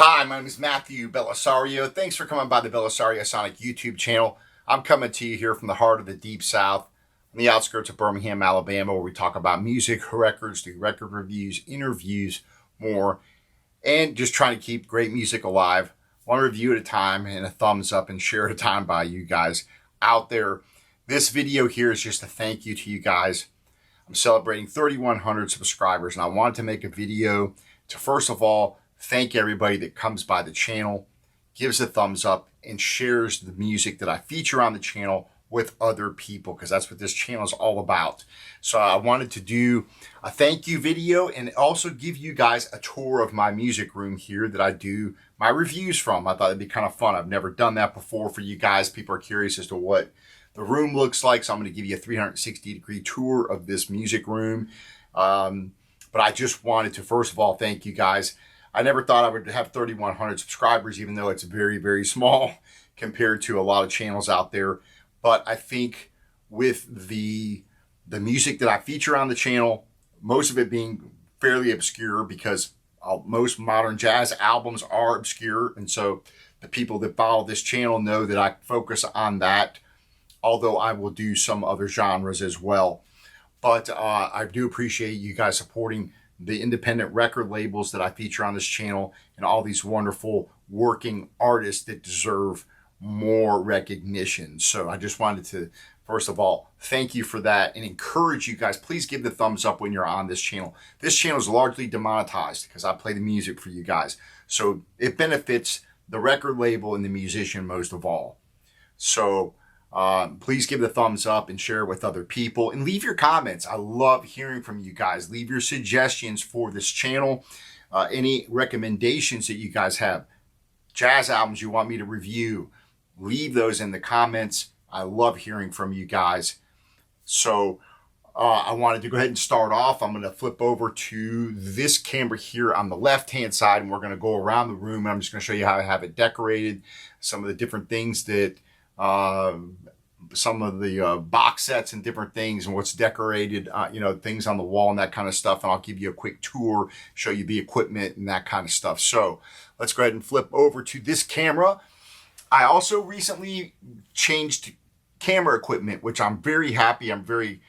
Hi, my name is Matthew Bellisario. Thanks for coming by the Bellisario Sonic YouTube channel. I'm coming to you here from the heart of the Deep South, on the outskirts of Birmingham, Alabama, where we talk about music, records, do record reviews, interviews, more, and just trying to keep great music alive, one review at a time, and a thumbs up and share at a time by you guys out there. This video here is just a thank you to you guys. I'm celebrating 3,100 subscribers, and I wanted to make a video to, first of all, thank everybody that comes by the channel, gives a thumbs up, and shares the music that I feature on the channel with other people, because that's what this channel is all about. So I wanted to do a thank you video and also give you guys a tour of my music room here that I do my reviews from. I thought it'd be kind of fun. I've never done that before for you guys. People are curious as to what the room looks like, so I'm going to give you a 360-degree tour of this music room. But I just wanted to, first of all, thank you guys. I never thought I would have 3,100 subscribers, even though it's very, very small compared to a lot of channels out there. But I think with the music that I feature on the channel, most of it being fairly obscure, because most modern jazz albums are obscure. And so the people that follow this channel know that I focus on that, although I will do some other genres as well. But I do appreciate you guys supporting the independent record labels that I feature on this channel, and all these wonderful working artists that deserve more recognition. So I just wanted to, first of all, thank you for that and encourage you guys. Please give the thumbs up when you're on this channel. This channel is largely demonetized because I play the music for you guys. So it benefits the record label and the musician most of all. So please give the thumbs up and share it with other people, and leave your comments. I love hearing from you guys. Leave your suggestions for this channel, any recommendations that you guys have, jazz albums you want me to review, leave those in the comments. I love hearing from you guys. So I wanted to go ahead and start off. I'm going to flip over to this camera here on the left hand side, and we're going to go around the room, and I'm just going to show you how I have it decorated, some of the different things that some of the box sets and different things, and what's decorated, things on the wall and that kind of stuff. And I'll give you a quick tour, show you the equipment and that kind of stuff. So let's go ahead and flip over to this camera. I also recently changed camera equipment, which I'm very happy. I'm very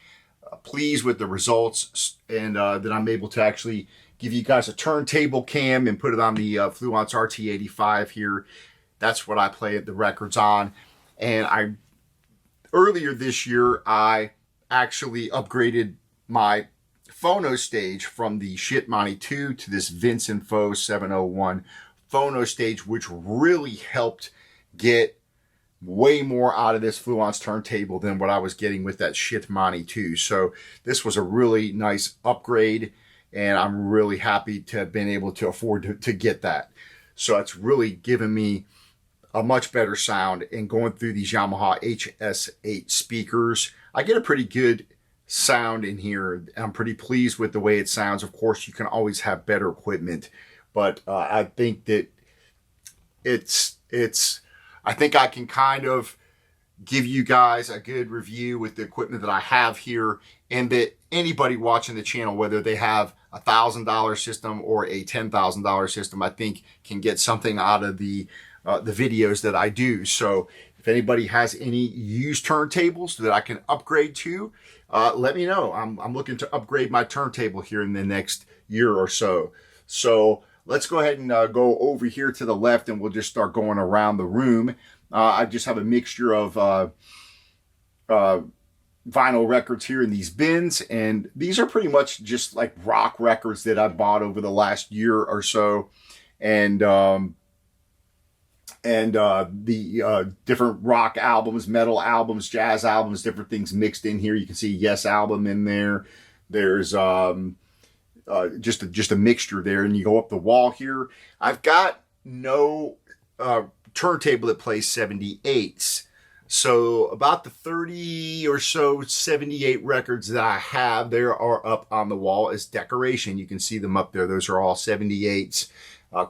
pleased with the results, and that I'm able to actually give you guys a turntable cam and put it on the Fluence RT85 here. That's what I play the records on. And earlier this year, I actually upgraded my phono stage from the Shitmoney 2 to this Vincent Faux 701 phono stage, which really helped get way more out of this Fluence turntable than what I was getting with that Shitmoney 2. So this was a really nice upgrade, and I'm really happy to have been able to afford to get that. So it's really given me a much better sound. And going through these Yamaha HS8 speakers, I get a pretty good sound in here. I'm pretty pleased with the way it sounds. Of course, you can always have better equipment, but I think that I think I can kind of give you guys a good review with the equipment that I have here, and that anybody watching the channel, whether they have a $1,000 system or a $10,000 system, I think can get something out of the videos that I do. So if anybody has any used turntables that I can upgrade to, let me know. I'm looking to upgrade my turntable here in the next year or so. So let's go ahead and go over here to the left, and we'll just start going around the room. I just have a mixture of vinyl records here in these bins, and these are pretty much just like rock records that I bought over the last year or so. And the different rock albums, metal albums, jazz albums, different things mixed in here. You can see Yes album in there. There's just a mixture there. And you go up the wall here. I've got no turntable that plays 78s. So about the 30 or so 78 records that I have, there are up on the wall as decoration. You can see them up there. Those are all 78s.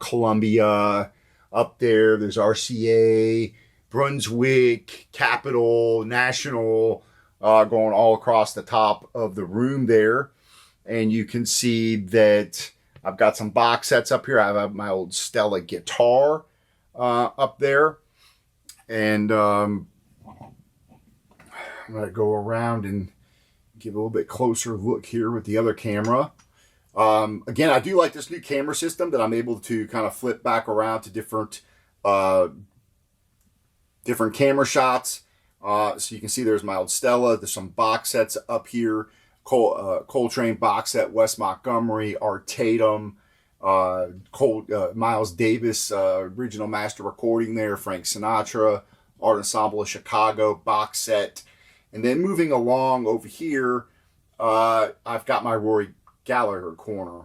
Columbia up there. There's RCA, Brunswick, Capitol, National, going all across the top of the room there. And you can see that I've got some box sets up here. I have my old Stella guitar up there. And I'm going to go around and give a little bit closer look here with the other camera. Again, I do like this new camera system that I'm able to kind of flip back around to different camera shots. So you can see there's my old Stella. There's some box sets up here. Coltrane box set, Wes Montgomery, Art Tatum, Miles Davis, original master recording there, Frank Sinatra, Art Ensemble of Chicago box set. And then moving along over here, I've got my Rory Gallagher corner.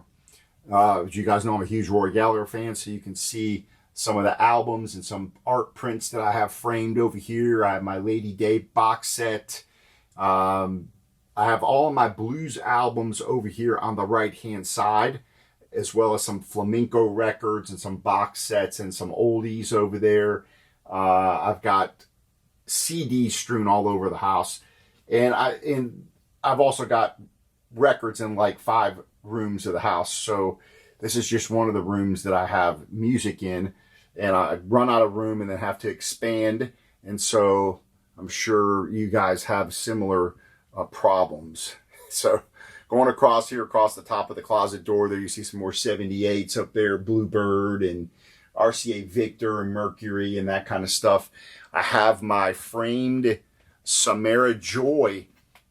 As you guys know, I'm a huge Rory Gallagher fan, so you can see some of the albums and some art prints that I have framed over here. I have my Lady Day box set. I have all of my blues albums over here on the right-hand side, as well as some flamenco records and some box sets and some oldies over there. I've got CDs strewn all over the house. And I've also got records in like 5 rooms of the house. So this is just one of the rooms that I have music in. And I run out of room and then have to expand. And so I'm sure you guys have similar problems. So going across here, across the top of the closet door there, you see some more 78s up there, Bluebird and RCA Victor and Mercury and that kind of stuff. I have my framed Samara Joy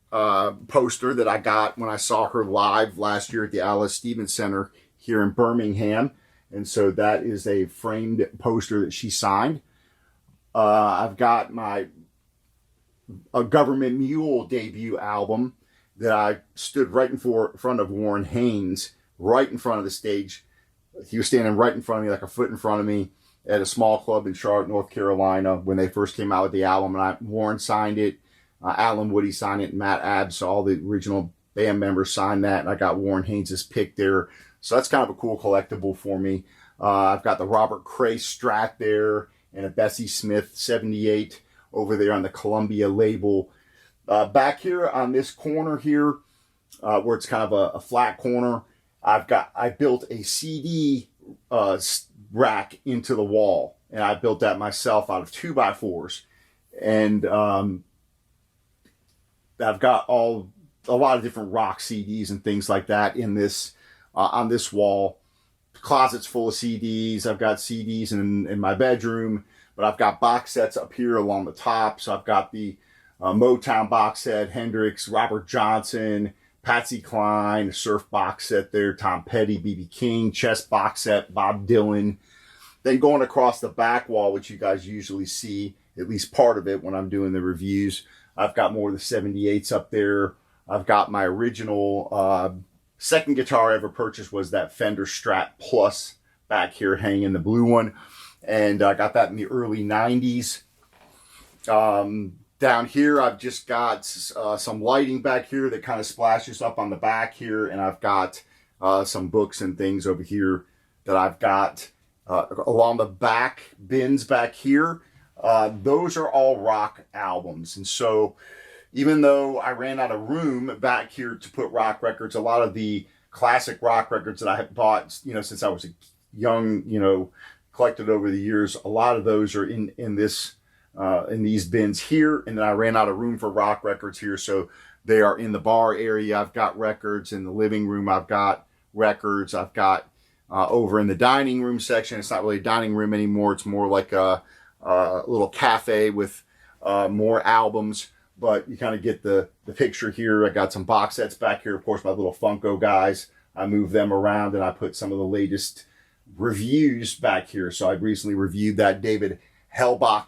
poster that I got when I saw her live last year at the Alice Stevens Center here in Birmingham. And so that is a framed poster that she signed. I've got my Government Mule debut album that I stood right in front of Warren Haynes, right in front of the stage. He was standing right in front of me, like a foot in front of me, at a small club in Charlotte, North Carolina, when they first came out with the album. And Warren signed it, Alan Woody signed it, and Matt Abbs, so all the original band members signed that. And I got Warren Haynes' pick there. So that's kind of a cool collectible for me. I've got the Robert Cray Strat there and a Bessie Smith 78 over there on the Columbia label. Back here on this corner here, where it's kind of a flat corner, I built a CD rack into the wall, and I built that myself out of 2x4s. And I've got a lot of different rock CDs and things like that in this on this wall. The closet's full of CDs. I've got CDs in my bedroom, but I've got box sets up here along the top. So I've got the Motown box set, Hendrix, Robert Johnson, Patsy Cline, Surf box set there, Tom Petty, B.B. King, Chess box set, Bob Dylan. Then going across the back wall, which you guys usually see, at least part of it when I'm doing the reviews, I've got more of the 78s up there. I've got my original second guitar I ever purchased was that Fender Strat Plus back here hanging, the blue one. And I got that in the early 90s. Down here, I've just got some lighting back here that kind of splashes up on the back here. And I've got some books and things over here that I've got along the back bins back here. Those are all rock albums. And so even though I ran out of room back here to put rock records, a lot of the classic rock records that I have bought, since I was a young, collected over the years, a lot of those are in these bins here. And then I ran out of room for rock records here, so they are in the bar area. I've got records in the living room. I've got records. I've got over in the dining room section. It's not really a dining room anymore. It's more like a little cafe with more albums. But you kind of get the picture here. I got some box sets back here. Of course, my little Funko guys. I move them around and I put some of the latest reviews back here. So I recently reviewed that David Hellbach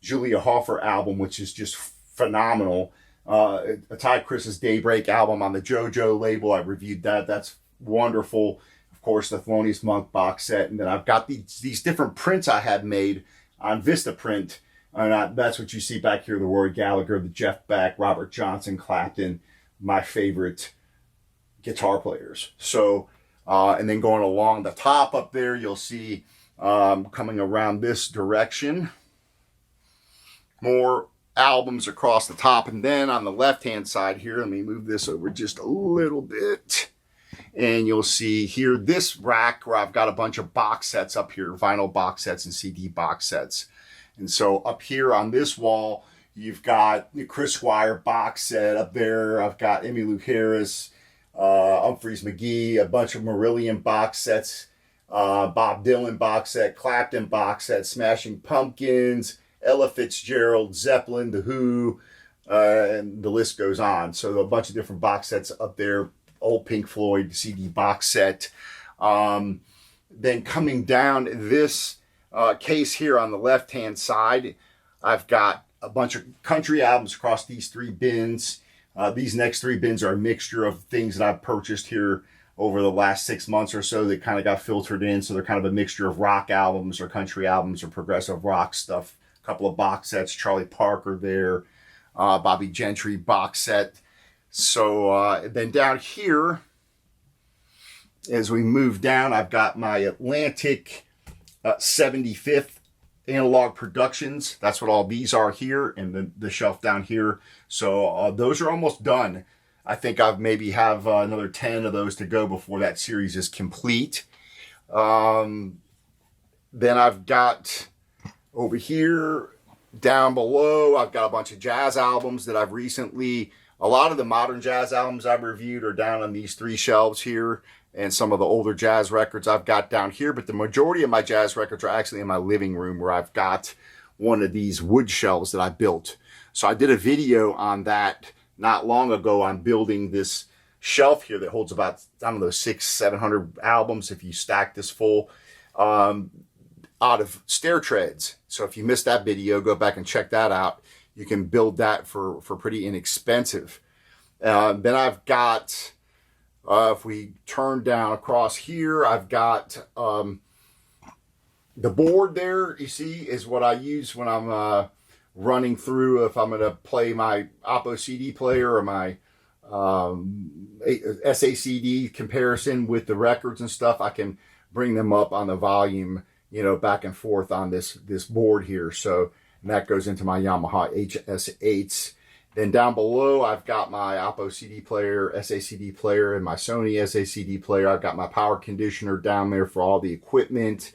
Julia Hoffer album, which is just phenomenal. Ty Chris's Daybreak album on the JoJo label. I reviewed that. That's wonderful. Of course, the Thelonious Monk box set. And then I've got these different prints I had made on Vistaprint. And that's what you see back here, the Rory Gallagher, the Jeff Beck, Robert Johnson, Clapton, my favorite guitar players. So, and then going along the top up there, you'll see coming around this direction, more albums across the top. And then on the left-hand side here, let me move this over just a little bit. And you'll see here this rack where I've got a bunch of box sets up here, vinyl box sets and CD box sets. And so up here on this wall, you've got the Chris Squire box set up there. I've got Emmylou Harris, Humphreys McGee, a bunch of Marillion box sets, Bob Dylan box set, Clapton box set, Smashing Pumpkins, Ella Fitzgerald, Zeppelin, The Who, and the list goes on. So a bunch of different box sets up there. Old Pink Floyd CD box set. Then coming down this case here on the left-hand side, I've got a bunch of country albums across these 3 bins. These next 3 bins are a mixture of things that I've purchased here over the last 6 months or so that kind of got filtered in. So they're kind of a mixture of rock albums or country albums or progressive rock stuff. A couple of box sets, Charlie Parker there, Bobby Gentry box set. So then down here, as we move down, I've got my Atlantic 75th Analog Productions. That's what all these are here, and the shelf down here. So those are almost done. I think I've maybe have another 10 of those to go before that series is complete. Then I've got over here, down below, I've got a bunch of jazz albums that I've recently... A lot of the modern jazz albums I've reviewed are down on these 3 shelves here, and some of the older jazz records I've got down here, but the majority of my jazz records are actually in my living room where I've got one of these wood shelves that I built. So I did a video on that not long ago on building this shelf here that holds about, I don't know, 600-700 albums if you stack this full out of stair treads. So if you missed that video, go back and check that out. You can build that for pretty inexpensive. Then I've got, if we turn down across here, I've got the board there, you see, is what I use when I'm running through, if I'm going to play my Oppo CD player or my SACD comparison with the records and stuff. I can bring them up on the volume, back and forth on this board here. So, and that goes into my Yamaha HS8s. Then down below, I've got my Oppo CD player, SACD player, and my Sony SACD player. I've got my power conditioner down there for all the equipment.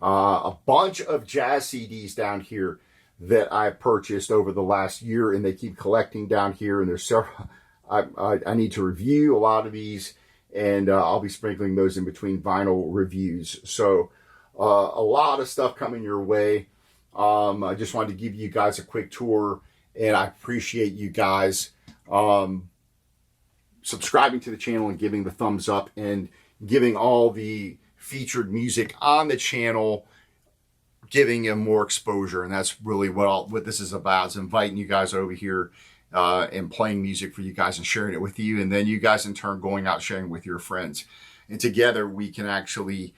A bunch of jazz CDs down here that I purchased over the last year, and they keep collecting down here. And there's several. I need to review a lot of these, and I'll be sprinkling those in between vinyl reviews. So a lot of stuff coming your way. I just wanted to give you guys a quick tour, and I appreciate you guys subscribing to the channel and giving the thumbs up and giving all the featured music on the channel, giving them more exposure. And that's really what this is about, is inviting you guys over here and playing music for you guys and sharing it with you, and then you guys in turn going out sharing with your friends. And together we can actually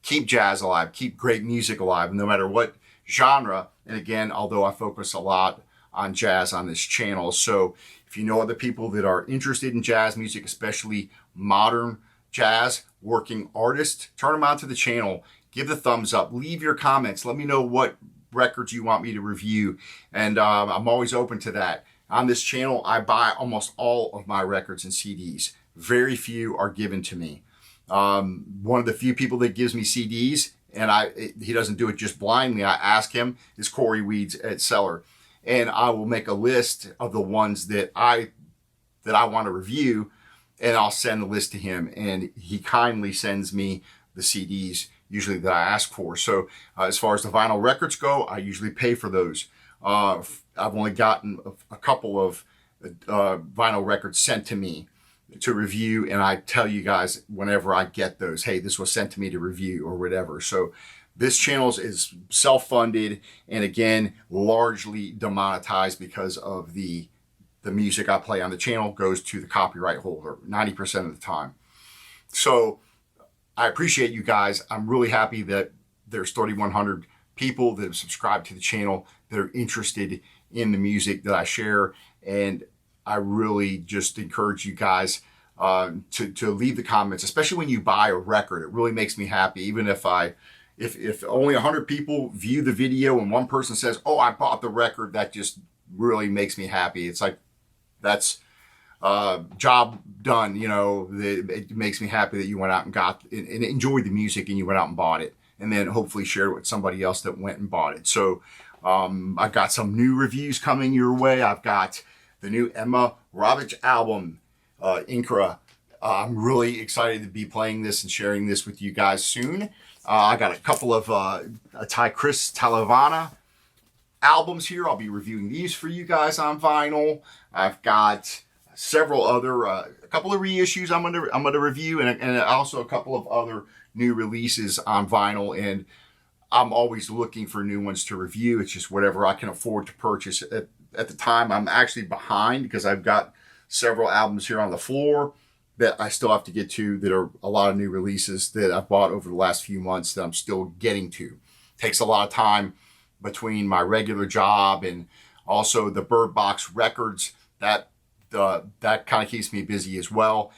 keep jazz alive, keep great music alive, no matter what genre. And again, although I focus a lot on jazz on this channel, so if you know other people that are interested in jazz music, especially modern jazz, working artists, turn them out to the channel, give the thumbs up, leave your comments, let me know what records you want me to review, and I'm always open to that. On this channel, I buy almost all of my records and CDs. Very few are given to me. One of the few people that gives me CDs, and he doesn't do it just blindly, I ask him, is Corey Weeds at Seller. And I will make a list of the ones that I want to review, and I'll send the list to him, and he kindly sends me the CDs usually that I ask for. So as far as the vinyl records go, I usually pay for those. I've only gotten a couple of vinyl records sent to me to review, and I tell you guys whenever I get those, hey, this was sent to me to review or whatever. So this channel is self-funded, and again, largely demonetized because of the music I play on the channel goes to the copyright holder 90% of the time. So I appreciate you guys. I'm really happy that there's 3,100 people that have subscribed to the channel that are interested in the music that I share, and I really just encourage you guys to leave the comments, especially when you buy a record. It really makes me happy. Even if only 100 people view the video and one person says, "Oh, I bought the record," that just really makes me happy. It's like that's job done. You know, it makes me happy that you went out and got and enjoyed the music and you went out and bought it, and then hopefully shared it with somebody else that went and bought it. So I've got some new reviews coming your way. I've got the new Emma Rovich album, Inkra. I'm really excited to be playing this and sharing this with you guys soon. I got a couple of Chris Talavana albums here. I'll be reviewing these for you guys on vinyl. I've got several other, a couple of reissues I'm gonna review, and also a couple of other new releases on vinyl. And I'm always looking for new ones to review. It's just whatever I can afford to purchase at the time. I'm actually behind because I've got several albums here on the floor that I still have to get to, that are a lot of new releases that I've bought over the last few months that I'm still getting to. Takes a lot of time between my regular job and also the Bird Box records. That kind of keeps me busy as well,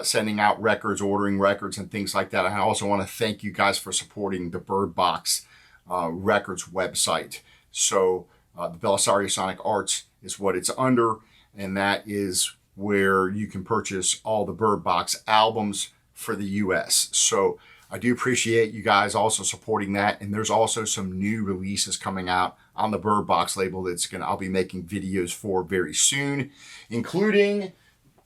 sending out records, ordering records, and things like that. I also want to thank you guys for supporting the Bird Box Records website. So the Belisario Sonic Arts is what it's under, and that is where you can purchase all the Bird Box albums for the US. So I do appreciate you guys also supporting that. And there's also some new releases coming out on the Bird Box label I'll be making videos for very soon, including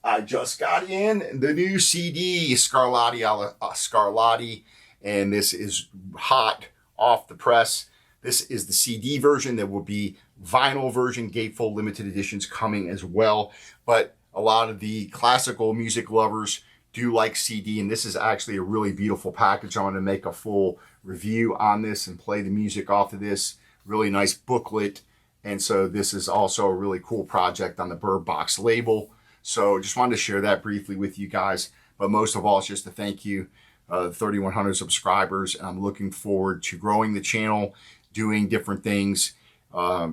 I just got in the new CD, Scarlatti alla Scarlatti, and this is hot off the press. This is the CD version. There will be vinyl version, gatefold limited editions coming as well. But a lot of the classical music lovers do like CD, and this is actually a really beautiful package. I'm going to make a full review on this and play the music off of this. Really nice booklet. And so this is also a really cool project on the Bird Box label. So just wanted to share that briefly with you guys. But most of all, it's just to thank you, 3,100 subscribers. And I'm looking forward to growing the channel, doing different things,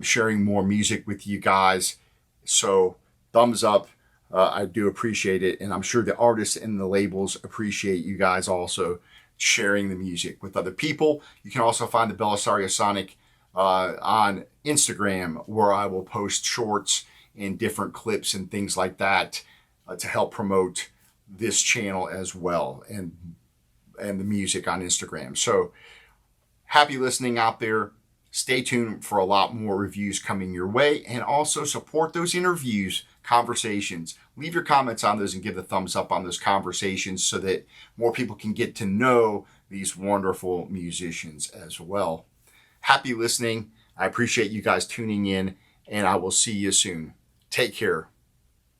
sharing more music with you guys. So thumbs up. I do appreciate it, and I'm sure the artists and the labels appreciate you guys also sharing the music with other people. You can also find the Belisario Sonic on Instagram, where I will post shorts and different clips and things like that to help promote this channel as well, and the music on Instagram. So happy listening out there. Stay tuned for a lot more reviews coming your way, and also support those interviews, conversations. Leave your comments on those and give the thumbs up on those conversations so that more people can get to know these wonderful musicians as well. Happy listening. I appreciate you guys tuning in, and I will see you soon. Take care.